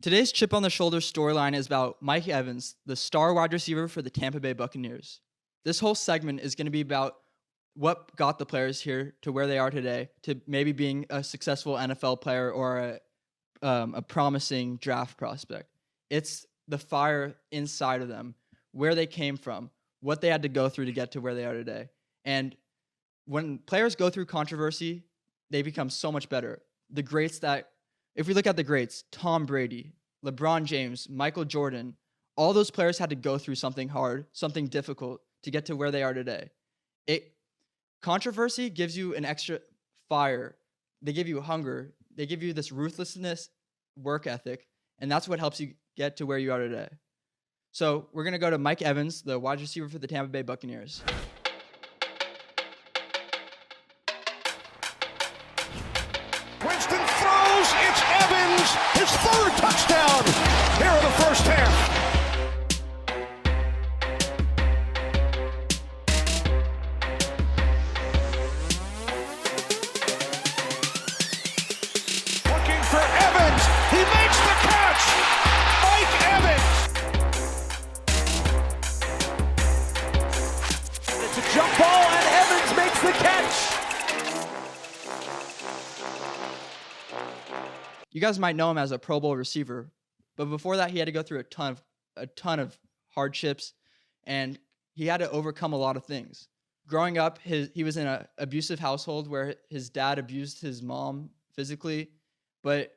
Today's chip on the shoulder storyline is about Mike Evans, the star wide receiver for the Tampa Bay Buccaneers. This whole segment is going to be about what got the players here to where they are today, to maybe being a successful NFL player or a promising draft prospect. It's the fire inside of them, where they came from, what they had to go through to get to where they are today. And when players go through controversy, they become so much better. If we look at the greats, Tom Brady, LeBron James, Michael Jordan, all those players had to go through something hard, something difficult to get to where they are today. Controversy gives you an extra fire. They give you hunger. They give you this ruthlessness, work ethic, and that's what helps you get to where you are today. So we're going to go to Mike Evans, the wide receiver for the Tampa Bay Buccaneers. Winston throws. It's Evans. His third touchdown here in the first half. Looking for Evans. He makes the catch. Mike Evans. It's a jump ball, and Evans makes the catch. You guys might know him as a Pro Bowl receiver, but before that, he had to go through a ton of hardships, and he had to overcome a lot of things. Growing up, he was in an abusive household where his dad abused his mom physically, but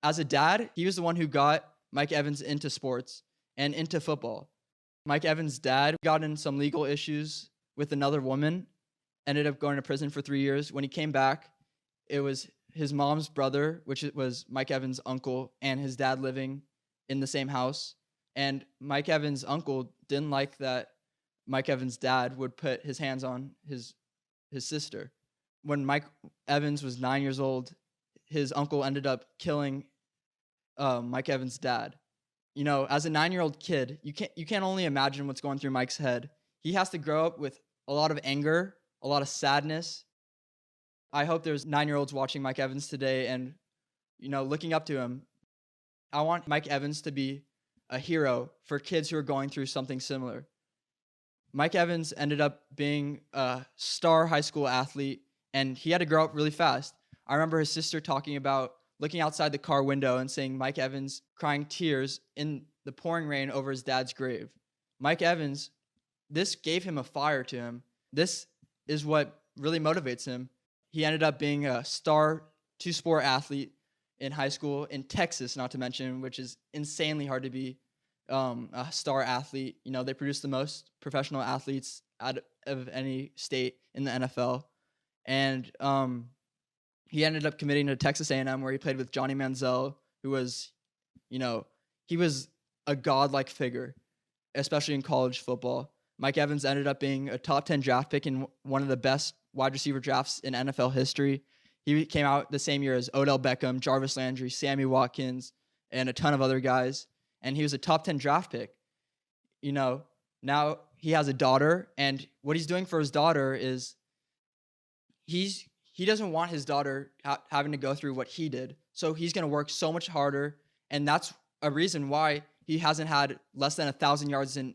as a dad, he was the one who got Mike Evans into sports and into football. Mike Evans' dad got in some legal issues with another woman, ended up going to prison for 3 years. When he came back, it was his mom's brother, which was Mike Evans' uncle, and his dad living in the same house. And Mike Evans' uncle didn't like that Mike Evans' dad would put his hands on his sister. When Mike Evans was 9 years old, his uncle ended up killing Mike Evans' dad. You know, as a 9-year-old kid, you can't only imagine what's going through Mike's head. He has to grow up with a lot of anger, a lot of sadness. I hope there's 9-year-olds watching Mike Evans today and, looking up to him. I want Mike Evans to be a hero for kids who are going through something similar. Mike Evans ended up being a star high school athlete, and he had to grow up really fast. I remember his sister talking about looking outside the car window and seeing Mike Evans crying tears in the pouring rain over his dad's grave. Mike Evans, this gave him a fire to him. This is what really motivates him. He ended up being a star two-sport athlete in high school in Texas, not to mention, which is insanely hard to be a star athlete. They produce the most professional athletes out of any state in the NFL. And he ended up committing to Texas A&M, where he played with Johnny Manziel, who was, he was a godlike figure, especially in college football. Mike Evans ended up being a top 10 draft pick in one of the best wide receiver drafts in NFL history. He came out the same year as Odell Beckham, Jarvis Landry, Sammy Watkins, and a ton of other guys. And he was a top 10 draft pick. Now he has a daughter, and what he's doing for his daughter is he doesn't want his daughter having to go through what he did. So he's going to work so much harder, and that's a reason why he hasn't had less than 1,000 yards in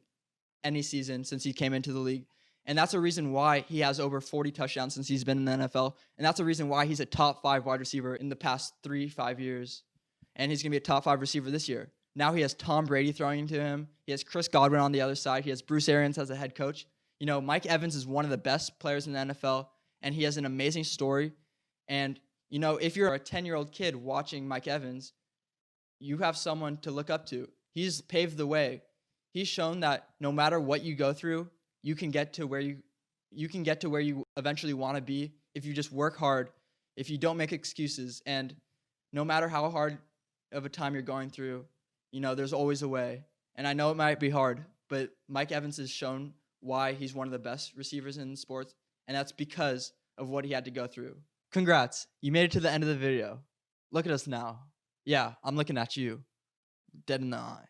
any season since he came into the league. And that's a reason why he has over 40 touchdowns since he's been in the NFL. And that's a reason why he's a top 5 wide receiver in the past 3-5 years. And he's going to be a top 5 receiver this year. Now he has Tom Brady throwing into him. He has Chris Godwin on the other side. He has Bruce Arians as a head coach. Mike Evans is one of the best players in the NFL, and he has an amazing story. And, if you're a 10-year-old kid watching Mike Evans, you have someone to look up to. He's paved the way. He's shown that no matter what you go through, you can get to where you eventually want to be if you just work hard, if you don't make excuses, and no matter how hard of a time you're going through, there's always a way. And I know it might be hard, but Mike Evans has shown why he's one of the best receivers in sports, and that's because of what he had to go through. Congrats, you made it to the end of the video. Look at us now. Yeah, I'm looking at you, dead in the eye.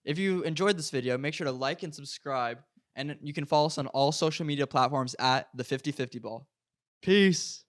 If you enjoyed this video, make sure to like and subscribe. And you can follow us on all social media platforms at the 50/50 Ball. Peace.